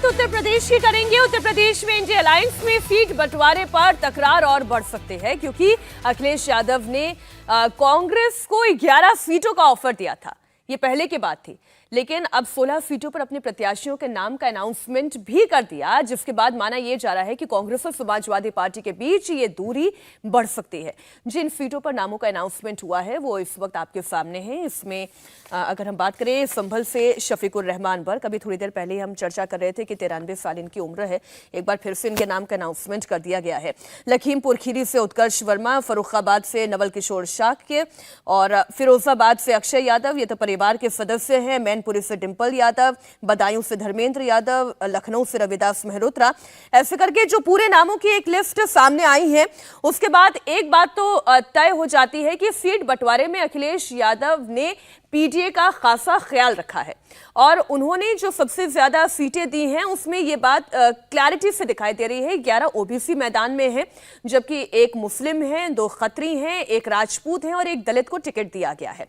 उत्तर प्रदेश की करेंगे। उत्तर प्रदेश में इंडिया अलायंस में सीट बंटवारे पर तकरार और बढ़ सकते हैं, क्योंकि अखिलेश यादव ने कांग्रेस को 11 सीटों का ऑफर दिया था। ये पहले की बात थी, लेकिन अब 16 सीटों पर अपने प्रत्याशियों के नाम का अनाउंसमेंट भी कर दिया, जिसके बाद माना यह जा रहा है कि कांग्रेस और समाजवादी पार्टी के बीच ये दूरी बढ़ सकती है। जिन सीटों पर नामों का अनाउंसमेंट हुआ है वो इस वक्त आपके सामने है। इसमें अगर हम बात करें संभल से शफीकुर रहमान पर, कभी थोड़ी देर पहले हम चर्चा कर रहे थे कि 93 साल इनकी उम्र है, एक बार फिर से इनके नाम का अनाउंसमेंट कर दिया गया है। लखीमपुर खीरी से उत्कर्ष वर्मा, फर्रुखाबाद से नवल किशोर शाक्य और फिरोजाबाद से अक्षय यादव, ये तो परिवार के सदस्य हैं। मैनपुरी से डिंपल यादव, बदायूं से धर्मेंद्र यादव, लखनऊ से रविदास मेहरोत्रा, ऐसे करके जो पूरे नामों की एक लिस्ट सामने आई है। उसके बाद एक बात तो तय हो जाती है कि सीट बंटवारे में अखिलेश यादव ने पीडीए का खासा ख्याल रखा है और उन्होंने जो सबसे ज्यादा सीटें दी हैं उसमें ये बात क्लैरिटी से दिखाई दे रही है। 11 ओबीसी मैदान में है, जबकि एक मुस्लिम है, 2 खत्री हैं, एक राजपूत है और एक दलित को टिकट दिया गया है।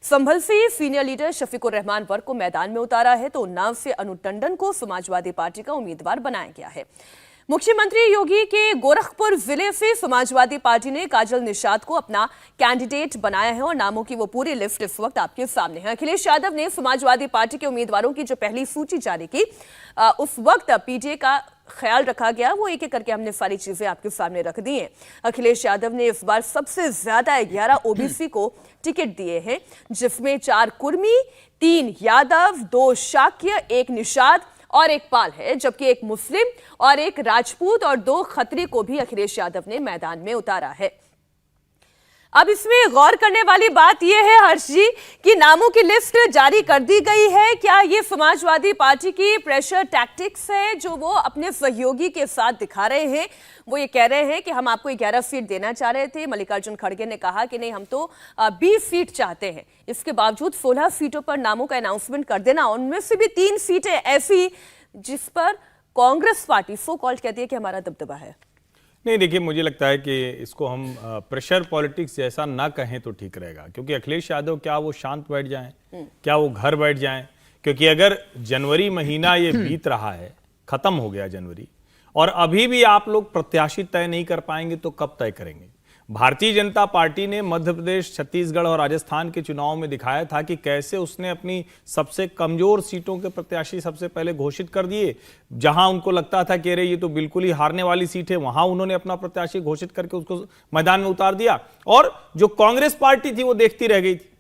संभल से सीनियर लीडर शफीकुर रहमान वर्ग को मैदान में उतारा है, तो उन्नाव से अनु टंडन को समाजवादी पार्टी का उम्मीदवार बनाया गया है। मुख्यमंत्री योगी के गोरखपुर जिले से समाजवादी पार्टी ने काजल निषाद को अपना कैंडिडेट बनाया है और नामों की वो पूरी लिस्ट इस वक्त आपके सामने है। अखिलेश यादव ने समाजवादी पार्टी के उम्मीदवारों की जो पहली सूची जारी की, उस वक्त पीडीए का ख्याल रखा गया। वो एक एक करके हमने सारी चीजें आपके सामने रख दी हैं। अखिलेश यादव ने इस बार सबसे ज्यादा 11 ओबीसी को टिकट दिए हैं, जिसमें 4 कुर्मी, 3 यादव, 2 शाक्य, 1 निषाद और 1 पाल है, जबकि 1 मुस्लिम और 1 राजपूत और 2 खत्री को भी अखिलेश यादव ने मैदान में उतारा है। अब इसमें गौर करने वाली बात यह है हर्ष जी कि नामों की लिस्ट जारी कर दी गई है। क्या ये समाजवादी पार्टी की प्रेशर टैक्टिक्स है जो वो अपने सहयोगी के साथ दिखा रहे हैं? वो ये कह रहे हैं कि हम आपको 11 सीट देना चाह रहे थे। मल्लिकार्जुन खड़गे ने कहा कि नहीं, हम तो 20 सीट चाहते हैं। इसके बावजूद 16 सीटों पर नामों का अनाउंसमेंट कर देना, उनमें से भी 3 सीटें ऐसी जिस पर कांग्रेस पार्टी सो कॉल्ड कहती है कि हमारा दबदबा है। नहीं, देखिए, मुझे लगता है कि इसको हम प्रेशर पॉलिटिक्स जैसा ना कहें तो ठीक रहेगा, क्योंकि अखिलेश यादव क्या वो शांत बैठ जाएं, क्या वो घर बैठ जाएं? क्योंकि अगर जनवरी महीना ये बीत रहा है, खत्म हो गया जनवरी, और अभी भी आप लोग प्रत्याशी तय नहीं कर पाएंगे तो कब तय करेंगे? भारतीय जनता पार्टी ने मध्य प्रदेश, छत्तीसगढ़ और राजस्थान के चुनाव में दिखाया था कि कैसे उसने अपनी सबसे कमजोर सीटों के प्रत्याशी सबसे पहले घोषित कर दिए। जहां उनको लगता था कि अरे ये तो बिल्कुल ही हारने वाली सीट है, वहां उन्होंने अपना प्रत्याशी घोषित करके उसको मैदान में उतार दिया और जो कांग्रेस पार्टी थी वो देखती रह गई थी।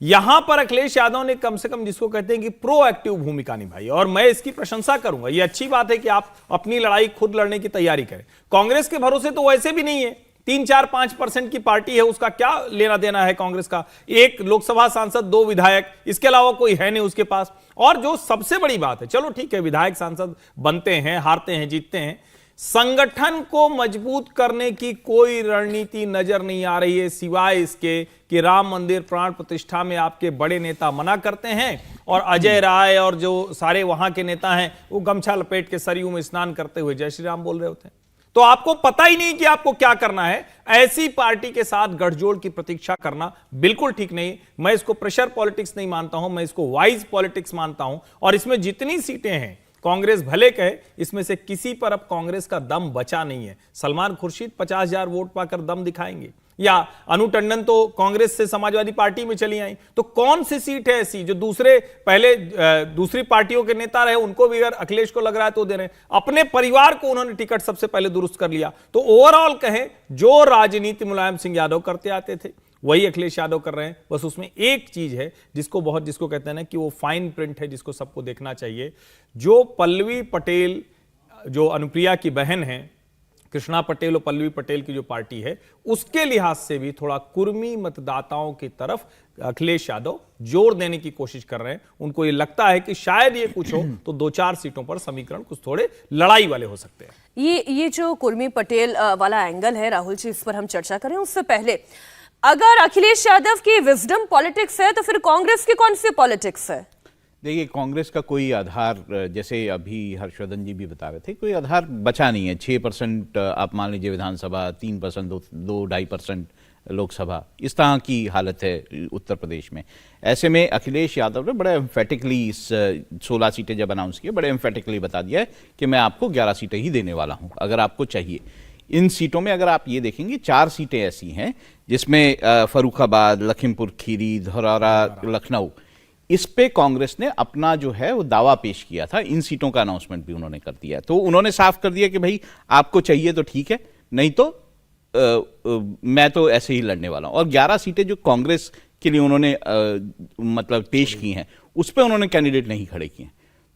यहां पर अखिलेश यादव ने कम से कम जिसको कहते हैं कि प्रोएक्टिव भूमिका निभाई और मैं इसकी प्रशंसा करूंगा। ये अच्छी बात है कि आप अपनी लड़ाई खुद लड़ने की तैयारी करें। कांग्रेस के भरोसे तो वैसे भी नहीं है, 3-4-5% की पार्टी है, उसका क्या लेना देना है कांग्रेस का? 1 लोकसभा सांसद, 2 विधायक, इसके अलावा कोई है नहीं उसके पास। और जो सबसे बड़ी बात है, चलो ठीक है, विधायक सांसद बनते हैं, हारते हैं, जीतते हैं, संगठन को मजबूत करने की कोई रणनीति नजर नहीं आ रही है, सिवाय इसके कि राम मंदिर प्राण प्रतिष्ठा में आपके बड़े नेता मना करते हैं और अजय राय और जो सारे वहां के नेता हैं वो गमछा लपेट के सरयू में स्नान करते हुए जय श्री राम बोल रहे होते हैं। तो आपको पता ही नहीं कि आपको क्या करना है। ऐसी पार्टी के साथ गठजोड़ की प्रतीक्षा करना बिल्कुल ठीक नहीं। मैं इसको प्रेशर पॉलिटिक्स नहीं मानता हूं, मैं इसको वाइज पॉलिटिक्स मानता हूं। और इसमें जितनी सीटें हैं, कांग्रेस भले कहे, इसमें से किसी पर अब कांग्रेस का दम बचा नहीं है। सलमान खुर्शीद 50,000 वोट पाकर दम दिखाएंगे, या अनु टंडन तो कांग्रेस से समाजवादी पार्टी में चली आई। तो कौन सी सीट है ऐसी जो दूसरी पार्टियों के नेता रहे, उनको भी अगर अखिलेश को लग रहा है तो दे रहे हैं। अपने परिवार को उन्होंने टिकट सबसे पहले दुरुस्त कर लिया। तो ओवरऑल कहें, जो राजनीति मुलायम सिंह यादव करते आते थे वही अखिलेश यादव कर रहे हैं। बस उसमें एक चीज है जिसको कहते हैं ना कि वो फाइन प्रिंट है, जिसको सबको देखना चाहिए। जो पल्लवी पटेल, जो अनुप्रिया की बहन है, कृष्णा पटेल और पल्लवी पटेल की जो पार्टी है, उसके लिहाज से भी थोड़ा कुर्मी मतदाताओं की तरफ अखिलेश यादव जोर देने की कोशिश कर रहे हैं। उनको ये लगता है कि शायद ये कुछ हो तो 2-4 सीटों पर समीकरण कुछ थोड़े लड़ाई वाले हो सकते हैं। ये जो कुर्मी पटेल वाला एंगल है राहुल जी, इस पर हम चर्चा करें उससे पहले, अगर अखिलेश यादव की विजडम पॉलिटिक्स है तो फिर कांग्रेस की कौन सी पॉलिटिक्स है? देखिए, कांग्रेस का कोई आधार, जैसे अभी हर्षवर्धन जी भी बता रहे थे, कोई आधार बचा नहीं है। 6% आप मान लीजिए विधानसभा, 3%, 2-2.5% लोकसभा, इस तरह की हालत है उत्तर प्रदेश में। ऐसे में अखिलेश यादव ने बड़े एम्फेटिकली इस 16 सीटें जब अनाउंस किए, बड़े एम्फेटिकली बता दिया है कि मैं आपको 11 सीटें ही देने वाला हूं अगर आपको चाहिए। इन सीटों में अगर आप ये देखेंगे 4 सीटें ऐसी हैं जिसमें फर्रुखाबाद, लखीमपुर खीरी, धौरहरा, लखनऊ, इस पे कांग्रेस ने अपना जो है वो दावा पेश किया था। इन सीटों का अनाउंसमेंट भी उन्होंने कर दिया। तो उन्होंने साफ कर दिया कि भाई आपको चाहिए तो ठीक है, नहीं तो मैं तो ऐसे ही लड़ने वाला हूं। और 11 सीटें जो कांग्रेस के लिए उन्होंने मतलब पेश की हैं, उस पर उन्होंने कैंडिडेट नहीं खड़े किए।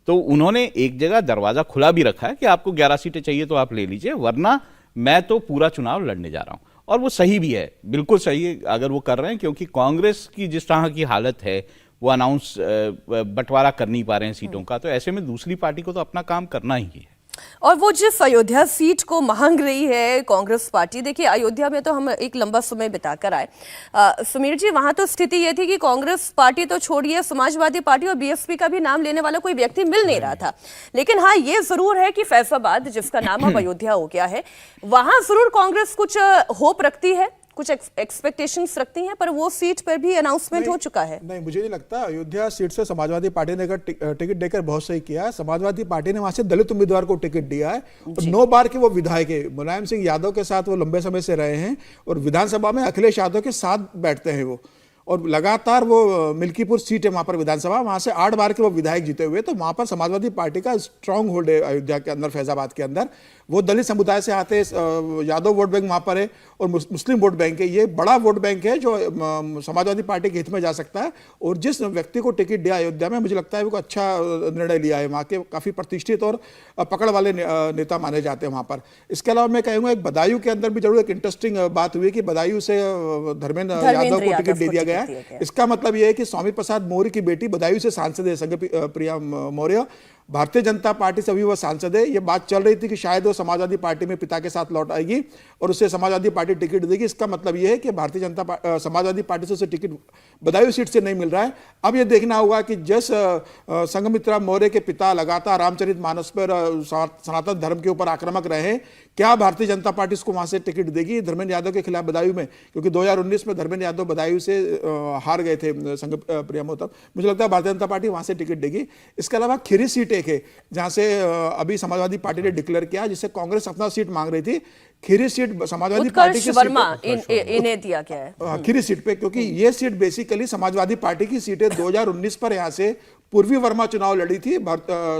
तो उन्होंने एक जगह दरवाजा खुला भी रखा है कि आपको 11 सीटें चाहिए तो आप ले लीजिए, वरना मैं तो पूरा चुनाव लड़ने जा रहा हूं। और वो सही भी है, बिल्कुल सही है अगर वो कर रहे हैं, क्योंकि कांग्रेस की जिस तरह की हालत है, वो अनाउंस बंटवारा कर नहीं पा रहे हैं सीटों का, तो ऐसे में दूसरी पार्टी को तो अपना काम करना ही है। और वो जिस अयोध्या सीट को मांग रही है कांग्रेस पार्टी, देखिए अयोध्या में तो हम एक लंबा समय बिताकर आए। सुमीर जी, वहां तो स्थिति ये थी कि कांग्रेस पार्टी तो छोड़िए, समाजवादी पार्टी और बीएसपी का भी नाम लेने वाला कोई व्यक्ति मिल नहीं रहा था। लेकिन हाँ, ये जरूर है कि फैसलाबाद, जिसका नाम अब अयोध्या हो गया है, वहां जरूर कांग्रेस कुछ होप रखती है, कुछ एक्सपेक्टेशंस रखती हैं, पर वो सीट पर भी अनाउंसमेंट हो चुका है। नहीं, मुझे नहीं लगता। अयोध्या सीट से समाजवादी पार्टी ने टिकट देकर बहुत सही किया है। समाजवादी पार्टी ने वहां से दलित उम्मीदवार को टिकट दिया है और 9 बार के वो विधायक है। मुलायम सिंह यादव के साथ वो लंबे समय से रहे हैं और विधानसभा में अखिलेश यादव के साथ बैठते हैं वो, और लगातार वो मिल्कीपुर सीट है वहां पर विधानसभा, वहां से 8 बार के वो विधायक जीते हुए। तो वहां पर समाजवादी पार्टी का स्ट्रांग होल्ड है अयोध्या के अंदर, फैजाबाद के अंदर। वो दलित समुदाय से आते, यादव वोट बैंक वहां पर है और मुस्लिम वोट बैंक है। ये बड़ा वोट बैंक है जो समाजवादी पार्टी के हित में जा सकता है। और जिस व्यक्ति को टिकट दिया अयोध्या में, मुझे लगता है वो अच्छा निर्णय लिया है। वहाँ के काफी प्रतिष्ठित और पकड़ वाले नेता माने जाते हैं वहां पर। इसके अलावा मैं कहूँगा एक बदायूं के अंदर भी जरूर एक इंटरेस्टिंग बात हुई कि बदायूं से धर्मेंद्र यादव को टिकट दे दिया गया है। इसका मतलब यह है कि स्वामी प्रसाद मौर्य की बेटी बदायूं से सांसद है, संघप्रिया मौर्य। भारतीय जनता पार्टी से अभी वह सांसद है। ये बात चल रही थी कि शायद वो समाजवादी पार्टी में पिता के साथ लौट आएगी और उसे समाजवादी पार्टी टिकट देगी। इसका मतलब यह है कि भारतीय जनता समाजवादी पार्टी से उसे टिकट बदायूं सीट से नहीं मिल रहा है। अब यह देखना होगा कि जिस संघमित्रा मौर्य के पिता लगातार रामचरितमानस पर सनातन धर्म के ऊपर आक्रामक रहे, क्या भारतीय जनता पार्टी उसको वहां से टिकट देगी धर्मेंद्र यादव के खिलाफ बदायूं में? क्योंकि 2019 में धर्मेंद्र यादव बदायूं से हार गए थे संघप्रिया मौर्य। मुझे लगता है भारतीय जनता पार्टी वहां से टिकट देगी। इसके अलावा खीरी सीट एक है जहां से अभी समाजवादी पार्टी ने डिक्लेयर किया, जिससे कांग्रेस अपना सीट मांग रही थी। खीरी सीट समाजवादी पार्टी की इन्हें दिया गया है खीरी सीट पे, क्योंकि ये सीट बेसिकली समाजवादी पार्टी की सीट है। 2019 पर यहां से पूर्वी वर्मा चुनाव लड़ी थी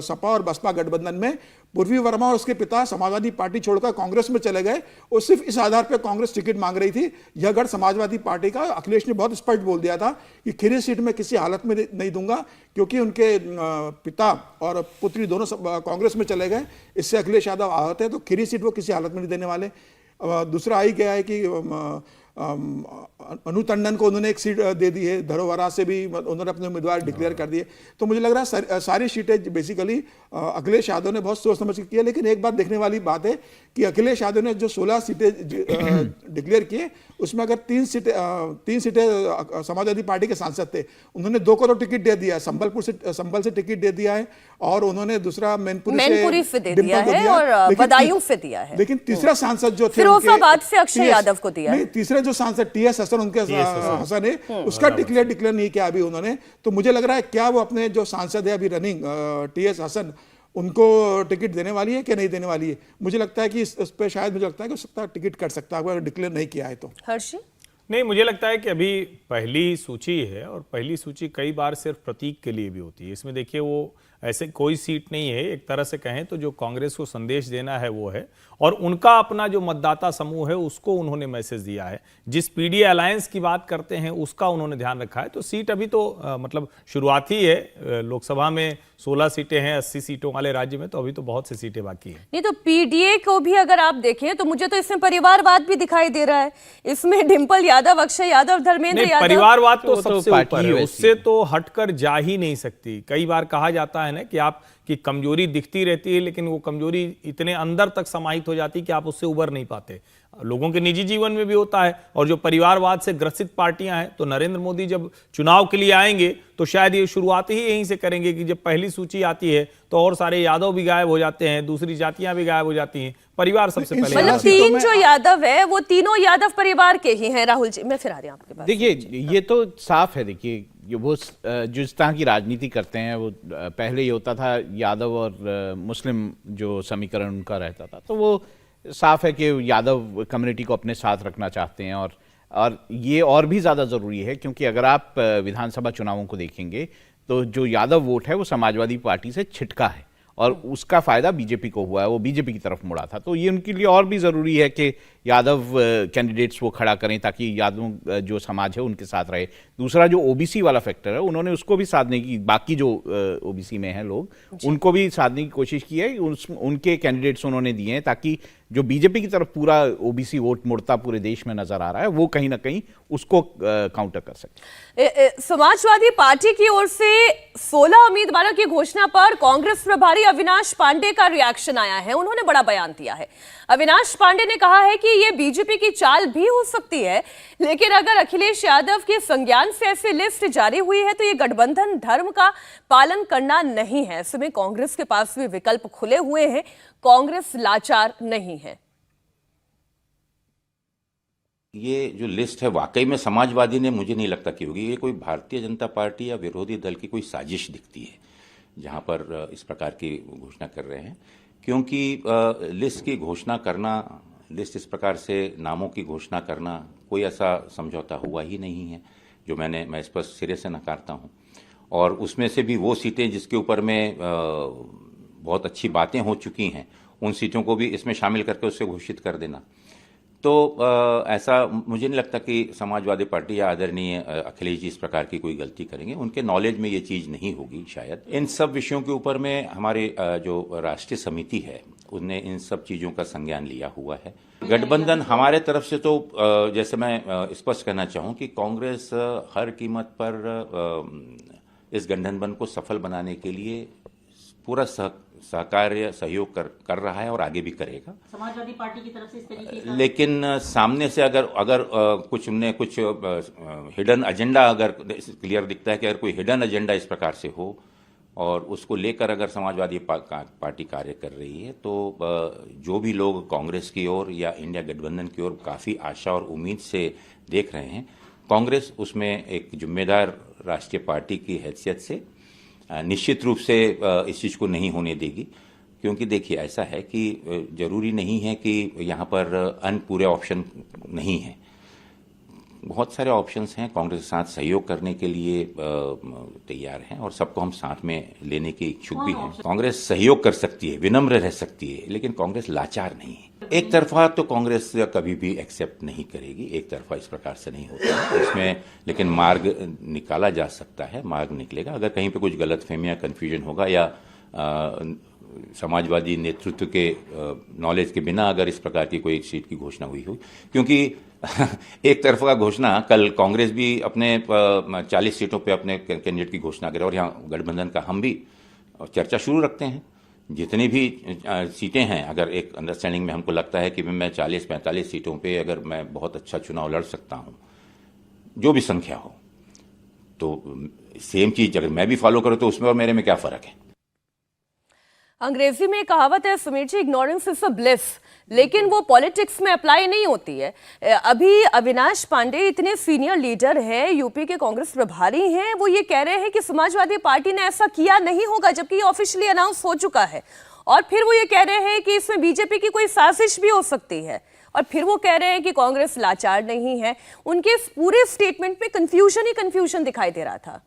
सपा और बसपा गठबंधन में। पूर्वी वर्मा और उसके पिता समाजवादी पार्टी छोड़कर कांग्रेस में चले गए और सिर्फ इस आधार पर कांग्रेस टिकट मांग रही थी। यह गढ़ समाजवादी पार्टी का। अखिलेश ने बहुत स्पष्ट बोल दिया था कि खीरी सीट में किसी हालत में नहीं दूंगा, क्योंकि उनके पिता और पुत्री दोनों कांग्रेस में चले गए। इससे अखिलेश यादव आहत है, तो खीरी सीट वो किसी हालत में नहीं देने वाले। दूसरा आई गया है कि अनु टंडन को उन्होंने एक सीट दे दी है, धरोहरा से भी उन्होंने अपने उम्मीदवार डिक्लेयर कर दिए। तो मुझे लग रहा है सारी सीटें बेसिकली अखिलेश यादव ने बहुत सोच समझ के किया। लेकिन एक बात देखने वाली बात है कि अखिलेश यादव ने जो 16 सीटें डिक्लेयर किए, उसमें अगर 3 सीटें समाजवादी पार्टी के सांसद थे, उन्होंने 2 को तो टिकट दे दिया है। संभल से टिकट दे दिया है और उन्होंने दूसरा मैनपुरी से दे दिया है और बदायूं से दिया है। लेकिन तीसरा सांसद जो थे फिरोजाबाद से अक्षय यादव को दिया है। तीसरे जो सांसद टीएस हसन, उनके हसन है, उसका डिक्लेयर नहीं किया अभी उन्होंने। तो मुझे लग रहा है क्या वो अपने जो सांसद है अभी रनिंग टीएस हसन, उनको टिकट देने वाली है कि नहीं देने वाली है? मुझे लगता है कि इस पे शायद मुझे लगता है कि टिकट कर सकता है अगर डिक्लेयर नहीं किया है तो। हर्षी? नहीं, मुझे लगता है कि अभी पहली सूची है और पहली सूची कई बार सिर्फ प्रतीक के लिए भी होती है। इसमें देखिए वो ऐसे कोई सीट नहीं है, एक तरह से कहें तो जो कांग्रेस को संदेश देना है वो है, और उनका अपना जो मतदाता समूह है उसको उन्होंने मैसेज दिया है। जिस पीडीए अलायंस की बात करते हैं उसका उन्होंने ध्यान रखा है। तो सीट अभी तो मतलब शुरुआत ही है। लोकसभा में 16 सीटें हैं 80 सीटों वाले राज्य में, तो अभी तो बहुत सी सीटें बाकी हैं। नहीं तो पीडीए को भी अगर आप देखें तो मुझे तो इसमें परिवारवाद भी दिखाई दे रहा है। इसमें डिंपल यादव, अक्षय यादव, धर्मेंद्र यादव, परिवारवाद तो सबसे ऊपर है, उससे तो हटकर जा ही नहीं सकती। कई बार कहा जाता है ना कि आप कि कमजोरी दिखती रहती है, लेकिन वो कमजोरी इतने अंदर तक समाहित हो जाती है कि आप उससे उबर नहीं पाते। लोगों के निजी जीवन में भी होता है। और जो परिवारवाद से ग्रसित पार्टियां हैं, तो नरेंद्र मोदी जब चुनाव के लिए आएंगे तो शायद ये शुरुआत ही यहीं से करेंगे कि जब पहली सूची आती है तो और सारे यादव भी गायब हो जाते हैं, दूसरी जातियां भी गायब हो जाती हैं, परिवार सबसे पहले। मतलब तीन जो यादव है वो तीनों यादव परिवार के ही हैं। राहुल जी, मैं फिर आ रही हूं आपके पास। देखिए, ये तो साफ है। देखिए, वो जो इस तरह की राजनीति करते हैं, वो पहले ये होता था यादव और मुस्लिम जो समीकरण उनका रहता था, तो वो साफ है कि यादव कम्युनिटी को अपने साथ रखना चाहते हैं। और ये और भी ज़्यादा ज़रूरी है, क्योंकि अगर आप विधानसभा चुनावों को देखेंगे तो जो यादव वोट है वो समाजवादी पार्टी से छिटका है और उसका फायदा बीजेपी को हुआ है, वो बीजेपी की तरफ मुड़ा था। तो ये उनके लिए और भी ज़रूरी है कि यादव कैंडिडेट्स वो खड़ा करें ताकि यादव जो समाज है उनके साथ रहे। दूसरा जो ओबीसी वाला फैक्टर है, उन्होंने उसको भी साधने की, बाकी जो ओबीसी में हैं लोग, उनको भी साधने की कोशिश की है। उनके कैंडिडेट्स उन्होंने दिए हैं ताकि जो बीजेपी की तरफ पूरा ओबीसी वोट मुड़ता पूरे देश में नजर आ रहा है, वो कहीं ना कहीं उसको काउंटर कर सके। समाजवादी पार्टी की ओर से 16 उम्मीदवारों की घोषणा पर कांग्रेस प्रभारी अविनाश पांडे का रिएक्शन आया है। उन्होंने बड़ा बयान दिया है। अविनाश पांडे ने कहा है कि ये बीजेपी की चाल भी हो सकती है, लेकिन अगर अखिलेश यादव के संज्ञान से ऐसी लिस्ट जारी हुई है तो ये गठबंधन धर्म का पालन करना नहीं है। ऐसे में कांग्रेस के पास भी विकल्प खुले हुए हैं, कांग्रेस लाचार नहीं है। ये जो लिस्ट है वाकई में समाजवादी ने, मुझे नहीं लगता कि होगी। ये कोई भारतीय जनता पार्टी या विरोधी दल की कोई साजिश दिखती है जहां पर इस प्रकार की घोषणा कर रहे हैं, क्योंकि लिस्ट की घोषणा करना, लिस्ट इस प्रकार से नामों की घोषणा करना, कोई ऐसा समझौता हुआ ही नहीं है, जो मैं इस पर सिरे से नकारता हूं। और उसमें से भी वो सीटें जिसके ऊपर में बहुत अच्छी बातें हो चुकी हैं, उन सीटों को भी इसमें शामिल करके उससे घोषित कर देना, तो ऐसा मुझे नहीं लगता कि समाजवादी पार्टी या आदरणीय अखिलेश जी इस प्रकार की कोई गलती करेंगे। उनके नॉलेज में ये चीज़ नहीं होगी शायद। इन सब विषयों के ऊपर में हमारे जो राष्ट्रीय समिति है, उनने इन सब चीज़ों का संज्ञान लिया हुआ है। गठबंधन हमारे तरफ से तो जैसे मैं स्पष्ट करना चाहूँ कि कांग्रेस हर कीमत पर इस गठबंधन को सफल बनाने के लिए पूरा सहकार्य सहयोग कर रहा है और आगे भी करेगा समाजवादी पार्टी की तरफ से इस तरीके का। लेकिन सामने से अगर कुछ हिडन एजेंडा अगर क्लियर दिखता है कि अगर कोई हिडन एजेंडा इस प्रकार से हो और उसको लेकर अगर समाजवादी पार्टी कार्य कर रही है, तो जो भी लोग कांग्रेस की ओर या इंडिया गठबंधन की ओर काफ़ी आशा और उम्मीद से देख रहे हैं, कांग्रेस उसमें एक जिम्मेदार राष्ट्रीय पार्टी की हैसियत से निश्चित रूप से इस चीज़ को नहीं होने देगी। क्योंकि देखिए, ऐसा है कि जरूरी नहीं है कि यहाँ पर अन्य पूरे ऑप्शन नहीं हैं, बहुत सारे ऑप्शंस हैं। कांग्रेस के साथ सहयोग करने के लिए तैयार हैं और सबको हम साथ में लेने के इच्छुक भी हैं। कांग्रेस सहयोग कर सकती है, विनम्र रह सकती है, लेकिन कांग्रेस लाचार नहीं है। एक तरफा तो कांग्रेस कभी भी एक्सेप्ट नहीं करेगी, एक तरफा इस प्रकार से नहीं होता है इसमें, लेकिन मार्ग निकाला जा सकता है, मार्ग निकलेगा। अगर कहीं पे कुछ गलतफहमियां, कन्फ्यूजन होगा या समाजवादी नेतृत्व के नॉलेज के बिना अगर इस प्रकार की कोई सीट की घोषणा हुई हो, क्योंकि एक तरफा घोषणा, कल कांग्रेस भी अपने 40 सीटों पे अपने कैंडिडेट की घोषणा करे और यहाँ गठबंधन का हम भी चर्चा शुरू रखते हैं। जितनी भी सीटें हैं, अगर एक अंडरस्टैंडिंग में हमको लगता है कि मैं 40-45 सीटों पे अगर मैं बहुत अच्छा चुनाव लड़ सकता हूँ, जो भी संख्या हो, तो सेम चीज अगर मैं भी फॉलो करूँ तो उसमें और मेरे में क्या फर्क है। अंग्रेजी में एक कहावत है समीर जी, इग्नोरेंस इज अ ब्लिस, लेकिन वो पॉलिटिक्स में अप्लाई नहीं होती है। अभी अविनाश पांडे इतने सीनियर लीडर हैं, यूपी के कांग्रेस प्रभारी हैं, वो ये कह रहे हैं कि समाजवादी पार्टी ने ऐसा किया नहीं होगा, जबकि ये ऑफिशियली अनाउंस हो चुका है। और फिर वो ये कह रहे हैं कि इसमें बीजेपी की कोई साजिश भी हो सकती है, और फिर वो कह रहे हैं कि कांग्रेस लाचार नहीं है। उनके पूरे स्टेटमेंट में कंफ्यूजन ही कंफ्यूजन दिखाई दे रहा था।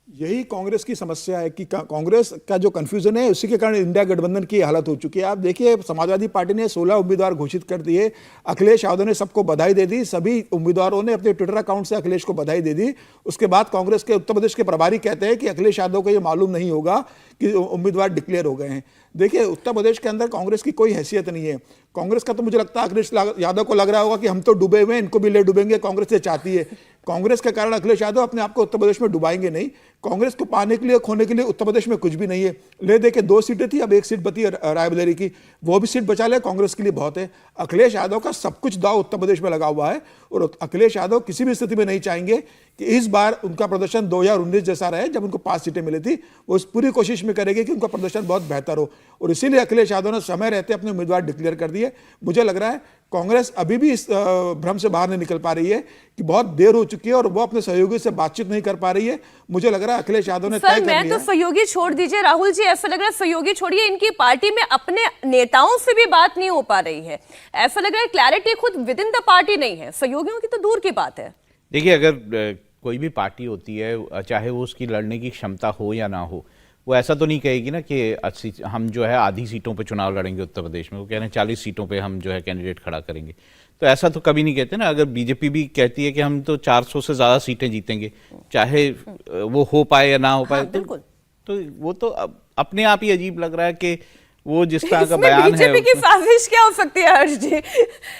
यही कांग्रेस की समस्या है कि कांग्रेस का जो कंफ्यूजन है, उसी के कारण इंडिया गठबंधन की हालत हो चुकी है। आप देखिए, समाजवादी पार्टी ने 16 उम्मीदवार घोषित कर दिए, अखिलेश यादव ने सबको बधाई दे दी, सभी उम्मीदवारों ने अपने ट्विटर अकाउंट से अखिलेश को बधाई दे दी। उसके बाद कांग्रेस के उत्तर प्रदेश के प्रभारी कहते हैं कि अखिलेश यादव को यह मालूम नहीं होगा कि उम्मीदवार डिक्लेयर हो गए हैं। देखिए, उत्तर प्रदेश के अंदर कांग्रेस की कोई हैसियत नहीं है। कांग्रेस का तो मुझे लगता है अखिलेश यादव को लग रहा होगा कि हम तो डूबे हुए हैं, इनको भी ले डूबेंगे, कांग्रेस ये चाहती है। कांग्रेस के कारण अखिलेश यादव अपने आप को उत्तर प्रदेश में डुबाएंगे नहीं। कांग्रेस को पाने के लिए, खोने के लिए उत्तर प्रदेश में कुछ भी नहीं है। ले दे के 2 सीटें थी, अब 1 सीट बची है रायबरेली की, वो भी सीट बचा ले, कांग्रेस के लिए बहुत है। अखिलेश यादव का सब कुछ दाव उत्तर प्रदेश में लगा हुआ है और अखिलेश यादव किसी भी स्थिति में नहीं चाहेंगे कि इस बार उनका प्रदर्शन 2019 जैसा रहे जब उनको 5 सीटें मिली थी। वो इस पूरी कोशिश में करेंगे कि उनका प्रदर्शन बहुत बेहतर हो और इसीलिए अखिलेश यादव ने समय रहते अपने उम्मीदवार डिक्लेयर कर दिए। मुझे लग रहा है कांग्रेस अभी भी इस भ्रम से बाहर नहीं निकल पा रही है कि बहुत देर हो चुकी है और वो अपने सहयोगी से बातचीत नहीं कर पा रही है। मुझे लग रहा है अखिलेश यादव ने तय कर लिया है। मैं तो सहयोगी छोड़ दीजिए राहुल जी, ऐसा लग रहा है सहयोगी छोड़िए, इनकी पार्टी में अपने नेताओं से भी बात नहीं हो पा रही है। ऐसा लग रहा है क्लैरिटी खुद विद इन द पार्टी नहीं है, सहयोगियों की तो दूर की बात है। देखिए, अगर कोई भी पार्टी होती है, चाहे वो उसकी लड़ने की क्षमता हो या ना हो, वो ऐसा तो नहीं कहेगी ना कि हम जो है आधी सीटों पे चुनाव लड़ेंगे उत्तर प्रदेश में। वो कह रहे हैं 40 सीटों पे हम जो है कैंडिडेट खड़ा करेंगे, तो ऐसा तो कभी नहीं कहते ना। अगर बीजेपी भी कहती है कि हम तो 400 से ज़्यादा सीटें जीतेंगे, चाहे वो हो पाए या ना हो पाए, तो वो तो अपने आप ही अजीब लग रहा है कि वो जिस तरह का बयान है। बीजेपी की साजिश क्या हो सकती है हर्ष जी?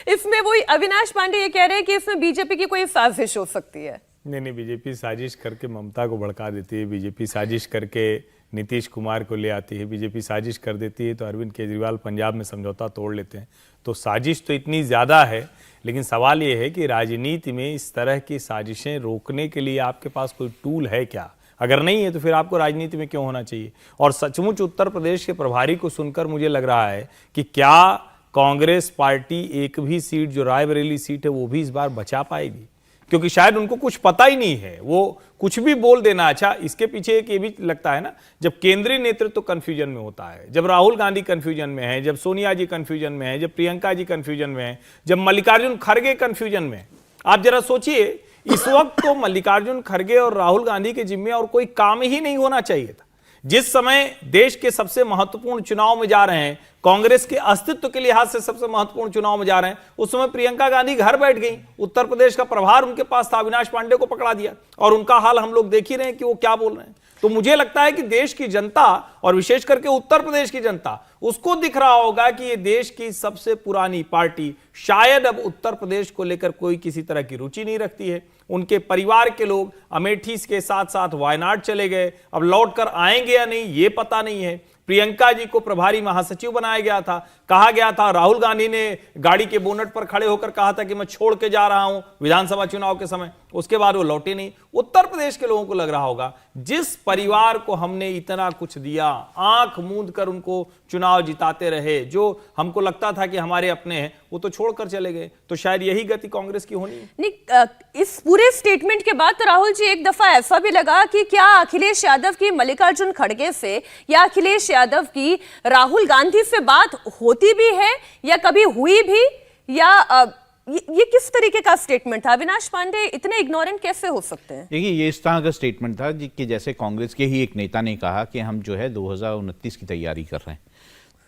इसमें वही अविनाश पांडे ये कह रहे हैं कि इसमें बीजेपी की कोई साजिश हो सकती है। नहीं, बीजेपी साजिश करके ममता को भड़का देती है, बीजेपी साजिश करके नीतीश कुमार को ले आती है, बीजेपी साजिश कर देती है तो अरविंद केजरीवाल पंजाब में समझौता तोड़ लेते हैं। तो साजिश तो इतनी ज़्यादा है, लेकिन सवाल ये है कि राजनीति में इस तरह की साजिशें रोकने के लिए आपके पास कोई टूल है क्या? अगर नहीं है तो फिर आपको राजनीति में क्यों होना चाहिए? और सचमुच उत्तर प्रदेश के प्रभारी को सुनकर मुझे लग रहा है कि क्या कांग्रेस पार्टी एक भी सीट, जो रायबरेली सीट है, वो भी इस बार बचा पाएगी? क्योंकि शायद उनको कुछ पता ही नहीं है, वो कुछ भी बोल देना। अच्छा, इसके पीछे एक ये भी लगता है ना, जब केंद्रीय नेतृत्व तो कंफ्यूजन में होता है, जब राहुल गांधी कंफ्यूजन में है, जब सोनिया जी कंफ्यूजन में है, जब प्रियंका जी कंफ्यूजन में है, जब मल्लिकार्जुन खड़गे कंफ्यूजन में है। आप जरा सोचिए, इस वक्त तो मल्लिकार्जुन खड़गे और राहुल गांधी के जिम्मे और कोई काम ही नहीं होना चाहिए था। जिस समय देश के सबसे महत्वपूर्ण चुनाव में जा रहे हैं, कांग्रेस के अस्तित्व के लिहाज से सबसे महत्वपूर्ण चुनाव में जा रहे हैं, उस समय प्रियंका गांधी घर बैठ गई। उत्तर प्रदेश का प्रभार उनके पास था, अविनाश पांडे को पकड़ा दिया और उनका हाल हम लोग देख ही रहे हैं कि वो क्या बोल रहे हैं। तो मुझे लगता है कि देश की जनता और विशेष करके उत्तर प्रदेश की जनता, उसको दिख रहा होगा कि ये देश की सबसे पुरानी पार्टी शायद अब उत्तर प्रदेश को लेकर कोई किसी तरह की रुचि नहीं रखती है। उनके परिवार के लोग अमेठी के साथ साथ वायनाड चले गए, अब लौटकर आएंगे या नहीं ये पता नहीं है। प्रियंका जी को प्रभारी महासचिव बनाया गया था, कहा गया था, राहुल गांधी ने गाड़ी के बोनट पर खड़े होकर कहा था कि मैं छोड़ के जा रहा हूं विधानसभा चुनाव के समय, उसके बाद वो लौटे नहीं। उत्तर प्रदेश के लोगों को लग रहा होगा, जिस परिवार को हमने इतना कुछ दिया, आंख मूंद कर उनको चुनाव जिताते रहे, जो हमको लगता था कि हमारे अपने हैं, वो तो छोड़कर चले गए। तो शायद यही गति कांग्रेस की होनी है। नहीं, इस पूरे स्टेटमेंट के बाद तो राहुल जी एक दफा ऐसा भी लगा कि क्या अखिलेश यादव की मल्लिकार्जुन खड़गे से या अखिलेश यादव की राहुल गांधी से बात होती भी है या कभी हुई भी, या ये किस तरीके का स्टेटमेंट था? अविनाश पांडे इतने इग्नोरेंट कैसे हो सकते हैं? देखिए, ये इस तरह का स्टेटमेंट था कि जैसे कांग्रेस के ही एक नेता ने कहा कि हम जो है 2029 की तैयारी कर रहे हैं।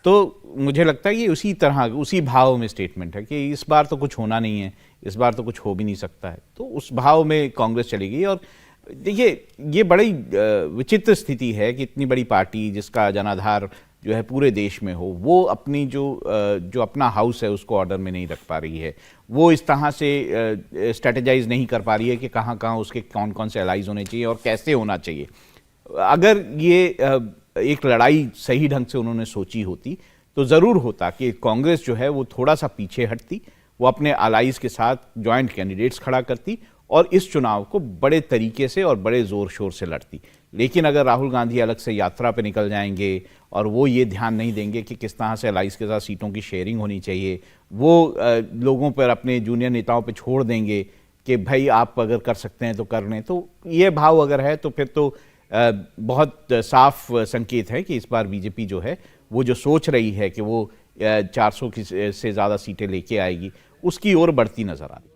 तो मुझे लगता है कि उसी तरह, उसी भाव में स्टेटमेंट है कि इस बार तो कुछ होना नहीं है, इस बार तो कुछ हो भी नहीं सकता है। तो उस भाव में कांग्रेस चली गई। और देखिए, ये बड़ी विचित्र स्थिति है कि इतनी बड़ी पार्टी जिसका जनाधार जो है पूरे देश में हो, वो अपनी जो अपना हाउस है उसको ऑर्डर में नहीं रख पा रही है। वो इस तरह से स्ट्रेटेजाइज नहीं कर पा रही है कि कहाँ कहाँ उसके कौन कौन से एलाइज होने चाहिए और कैसे होना चाहिए। अगर ये एक लड़ाई सही ढंग से उन्होंने सोची होती तो ज़रूर होता कि कांग्रेस जो है वो थोड़ा सा पीछे हटती, वो अपने अलाइज के साथ जॉइंट कैंडिडेट्स खड़ा करती और इस चुनाव को बड़े तरीके से और बड़े ज़ोर शोर से लड़ती। लेकिन अगर राहुल गांधी अलग से यात्रा पे निकल जाएंगे और वो ये ध्यान नहीं देंगे कि किस तरह से अलाइज के साथ सीटों की शेयरिंग होनी चाहिए, वो लोगों पर, अपने जूनियर नेताओं पे छोड़ देंगे कि भाई आप अगर कर सकते हैं तो कर लें, तो ये भाव अगर है तो फिर तो बहुत साफ संकेत है कि इस बार बीजेपी जो है वो जो सोच रही है कि वो 400 से ज़्यादा सीटें लेके आएगी, उसकी ओर बढ़ती नजर आ रही है।